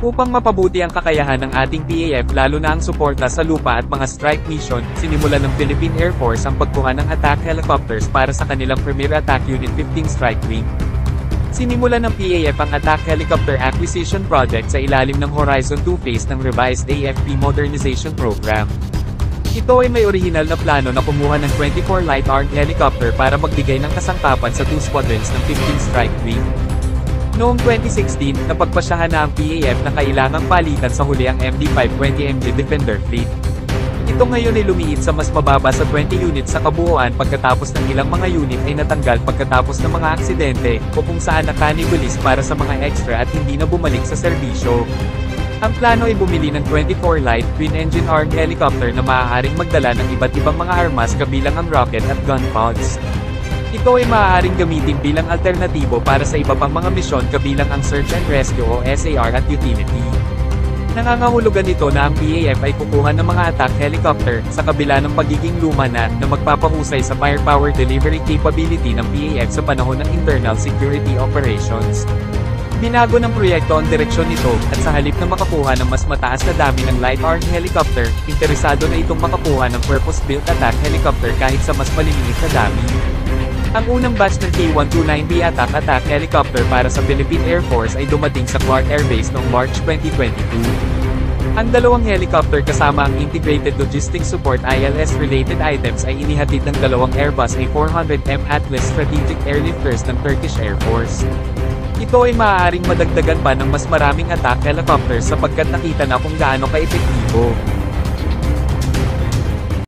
Upang mapabuti ang kakayahan ng ating PAF lalo na ang suporta sa lupa at mga strike mission, sinimula ng Philippine Air Force ang pagkuha ng Atak helicopters para sa kanilang Premier Attack Unit 15 Strike Wing. Sinimula ng PAF ang Atak Helicopter Acquisition Project sa ilalim ng Horizon 2 phase ng revised AFP Modernization Program. Ito ay may orihinal na plano na kumuha ng 24 light-armed helicopter para magbigay ng kasangkapan sa 2 squadrons ng 15 Strike Wing. Noong 2016, napagpasyahan na ang PAF na kailangang palitan sa huli ang MD-520MG Defender Fleet. Ito ngayon ay lumiit sa mas mababa sa 20 units sa kabuuan pagkatapos ng ilang mga unit ay natanggal pagkatapos ng mga aksidente, o kung saan nakanibalis para sa mga extra at hindi na bumalik sa serbisyo. Ang plano ay bumili ng 24 light, twin-engine armed helicopter na maaaring magdala ng iba't ibang mga armas kabilang ang rocket at gun pods. Ito ay maaaring gamitin bilang alternatibo para sa iba pang mga misyon kabilang ang Search and Rescue o SAR at Utility. Nangangahulugan ito na ang PAF ay kukuha ng mga attack helicopter, sa kabila ng pagiging luma na magpapahusay sa firepower delivery capability ng PAF sa panahon ng internal security operations. Binago ng proyekto ang direksyon nito, at sa halip na makakuha ng mas mataas na dami ng light-armed helicopter, interesado na itong makakuha ng purpose-built attack helicopter kahit sa mas maliliit na dami. Ang unang batch ng T129B Atak helicopter para sa Philippine Air Force ay dumating sa Clark Air Base noong March 2022. Ang dalawang helicopter kasama ang Integrated Logistics Support ILS-related items ay inihatid ng dalawang Airbus A400M Atlas Strategic Airlifters ng Turkish Air Force. Ito ay maaaring madagdagan pa ng mas maraming attack helicopters sapagkat nakita na kung gaano ka-epektibo.